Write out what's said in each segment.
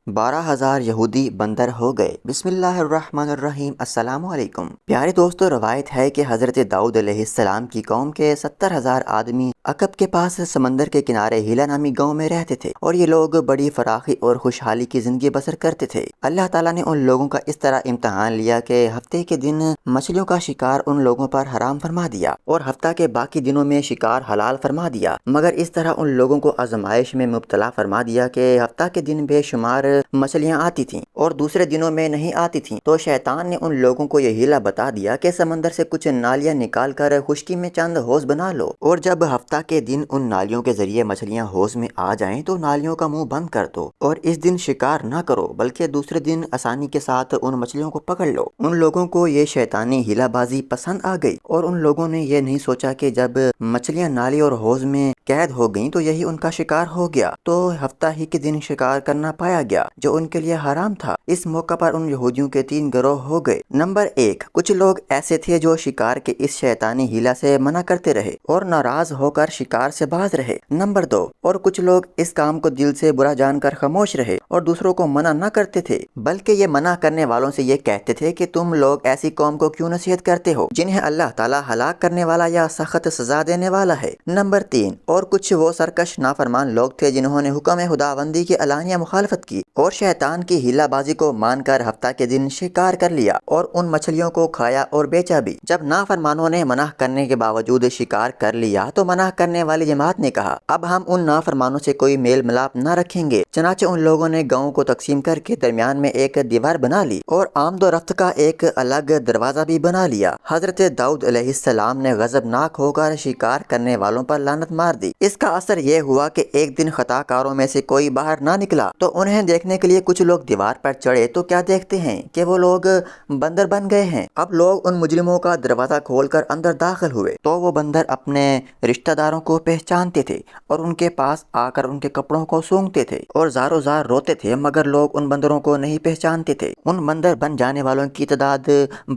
12,000 یہودی بندر ہو گئے۔ بسم اللہ الرحمن الرحیم۔ السلام علیکم پیارے دوستو، روایت ہے کہ حضرت داؤد علیہ السلام کی قوم کے 70,000 آدمی عقب کے پاس سمندر کے کنارے ہیلا نامی گاؤں میں رہتے تھے، اور یہ لوگ بڑی فراخی اور خوشحالی کی زندگی بسر کرتے تھے۔ اللہ تعالیٰ نے ان لوگوں کا اس طرح امتحان لیا کہ ہفتے کے دن مچھلیوں کا شکار ان لوگوں پر حرام فرما دیا اور ہفتہ کے باقی دنوں میں شکار حلال فرما دیا، مگر اس طرح ان لوگوں کو آزمائش میں مبتلا فرما دیا کہ ہفتہ کے دن بے شمار مچھلیاں آتی تھیں اور دوسرے دنوں میں نہیں آتی تھیں۔ تو شیطان نے ان لوگوں کو یہ ہیلا بتا دیا کہ سمندر سے کچھ نالیاں نکال کر خشکی میں چند حوض بنا لو، اور جب ہفتہ کے دن ان نالیوں کے ذریعے مچھلیاں حوض میں آ جائیں تو نالیوں کا منہ بند کر دو، اور اس دن شکار نہ کرو بلکہ دوسرے دن آسانی کے ساتھ ان مچھلیوں کو پکڑ لو۔ ان لوگوں کو یہ شیطانی ہیلا بازی پسند آ گئی، اور ان لوگوں نے یہ نہیں سوچا کہ جب مچھلیاں نالی اور حوض میں قید ہو گئیں تو یہی ان کا شکار ہو گیا، تو ہفتہ ہی کے دن شکار کرنا پایا گیا جو ان کے لیے حرام تھا۔ اس موقع پر ان یہودیوں کے 3 گروہ ہو گئے۔ نمبر 1، کچھ لوگ ایسے تھے جو شکار کے اس شیطانی ہیلا سے منع کرتے رہے اور ناراض ہو کر شکار سے باز رہے۔ نمبر 2، اور کچھ لوگ اس کام کو دل سے برا جان کر خاموش رہے اور دوسروں کو منع نہ کرتے تھے، بلکہ یہ منع کرنے والوں سے یہ کہتے تھے کہ تم لوگ ایسی قوم کو کیوں نصیحت کرتے ہو جنہیں اللہ تعالیٰ ہلاک کرنے والا یا سخت سزا دینے والا ہے۔ نمبر 3، اور کچھ وہ سرکش نافرمان لوگ تھے جنہوں نے حکم خداوندی کی علانیہ مخالفت کی اور شیطان کی ہیلا بازی کو مان کر ہفتہ کے دن شکار کر لیا اور ان مچھلیوں کو کھایا اور بیچا بھی۔ جب نافرمانوں نے منع کرنے کے باوجود شکار کر لیا تو منع کرنے والی جماعت نے کہا، اب ہم ان نافرمانوں سے کوئی میل ملاپ نہ رکھیں گے۔ چنانچہ ان لوگوں نے گاؤں کو تقسیم کر کے درمیان میں ایک دیوار بنا لی اور آمد و رفت کا ایک الگ دروازہ بھی بنا لیا۔ حضرت داؤد علیہ السلام نے غضبناک ہو کر شکار کرنے والوں پر لعنت مار دی۔ اس کا اثر یہ ہوا کہ ایک دن خطا کاروں میں سے کوئی باہر نہ نکلا تو انہیں دیکھنے کے لیے کچھ لوگ دیوار پر چڑھے تو کیا دیکھتے ہیں کہ وہ لوگ بندر بن گئے ہیں۔ اب لوگ ان مجرموں کا دروازہ کھول کر اندر داخل ہوئے تو وہ بندر اپنے رشتہ داروں کو پہچانتے تھے اور ان کے پاس آ کر ان کے کپڑوں کو سونگتے تھے اور زارو زار روتے تھے، مگر لوگ ان بندروں کو نہیں پہچانتے تھے۔ ان بندر بن جانے والوں کی تعداد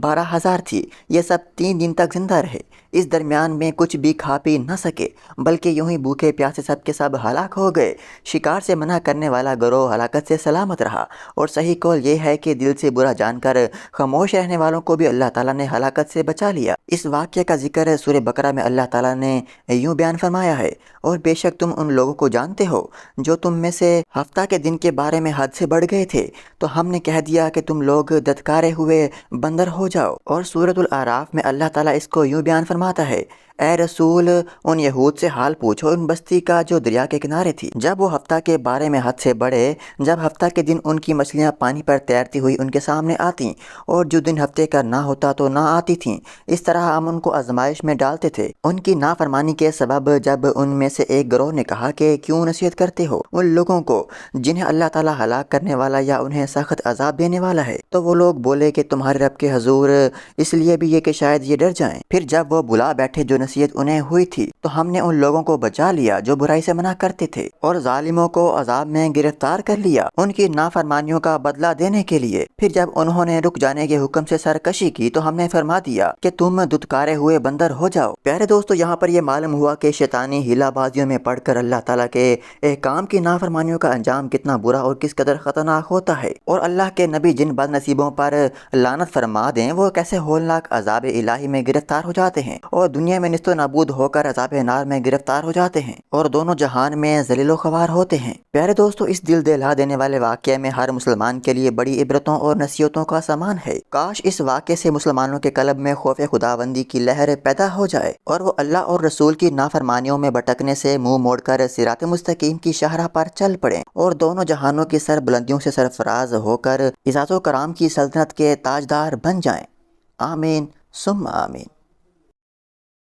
12,000 تھی۔ یہ سب 3 دن تک زندہ رہے، اس درمیان میں کچھ بھی کھا پی نہ سکے، بلکہ یوں ہی بھوکے پیاسے سب کے سب ہلاک ہو گئے۔ شکار سے منع کرنے والا گروہ ہلاکت سے سلامت رہا، اور صحیح قول یہ ہے کہ دل سے برا جان کر خاموش رہنے والوں کو بھی اللہ تعالیٰ نے ہلاکت سے بچا لیا۔ اس واقعے کا ذکر سورہ بقرہ میں اللہ تعالیٰ نے یوں بیان فرمایا ہے، اور بے شک تم ان لوگوں کو جانتے ہو جو تم میں سے ہفتہ کے دن کے بارے میں حد سے بڑھ گئے تھے، تو ہم نے کہہ دیا کہ تم لوگ دھتکارے ہوئے بندر ہو جاؤ۔ اور سورۃ الاعراف میں اللہ تعالیٰ اس کو یوں بیان فرماتا ہے، اے رسول، ان یہود سے حال پوچھو ان بستی کا جو دریا کے کنارے تھی، جب وہ ہفتہ کے بارے میں حد سے بڑھے، جب ہفتہ کے دن ان کی مچھلیاں پانی پر تیرتی ہوئی ان کے سامنے آتیں اور جو دن ہفتے کا نہ ہوتا تو نہ آتی تھیں۔ اس طرح ہم ان کو آزمائش میں ڈالتے تھے۔ ان کی نافرمانی کے سبب جب ان میں سے ایک گروہ نے کہا کہ کیوں نصیحت کرتے ہو ان لوگوں کو جنہیں اللہ تعالیٰ ہلاک کرنے والا یا انہیں سخت عذاب دینے والا ہے، تو وہ لوگ بولے کہ تمہارے رب کے حضور اس لیے بھی یہ کہ شاید یہ ڈر جائیں۔ پھر جب وہ بلا بیٹھے جو نصیحت انہیں ہوئی تھی تو ہم نے ان لوگوں کو بچا لیا جو برائی سے منع کرتے تھے، اور ظالموں کو عذاب میں گرفتار کر لیا ان کی نافرمانیوں کا بدلہ دینے کے لیے۔ پھر جب انہوں نے رک جانے کے حکم سے سرکشی کی تو ہم نے فرما دیا کہ تم دھتکارے ہوئے بندر ہو جاؤ۔ پیارے دوستو، یہاں پر یہ معلوم ہوا کہ شیطانی ہیلا بازیوں میں پڑھ کر اللہ تعالیٰ کے احکام کی نافرمانیوں کا انجام کتنا برا اور کس قدر خطرناک ہوتا ہے، اور اللہ کے نبی جن بد نصیبوں پر لعنت فرما دیں وہ کیسے ہولناک عذاب الہی میں گرفتار ہو جاتے ہیں اور دنیا میں نیست و نابود ہو کر عذاب نار میں گرفتار ہو جاتے ہیں اور دونوں جہان میں ذلیل و خوار ہوتے ہیں۔ پیارے دوستو، اس دل دہلا دینے والے واقعے میں ہر مسلمان کے لیے بڑی عبرتوں اور نصیحتوں کا سامان ہے۔ کاش اس واقعے سے مسلمانوں کے قلب میں خوف خداوندی کی لہر پیدا ہو جائے اور وہ اللہ اور رسول کی نافرمانیوں میں بھٹکنے سے منہ موڑ کر صراط مستقیم کی شاہراہ پر چل پڑیں اور دونوں جہانوں کی سر بلندیوں سے سرفراز ہو کر عزت و کرام کی سلطنت کے تاجدار بن جائیں۔ آمین ثم آمین۔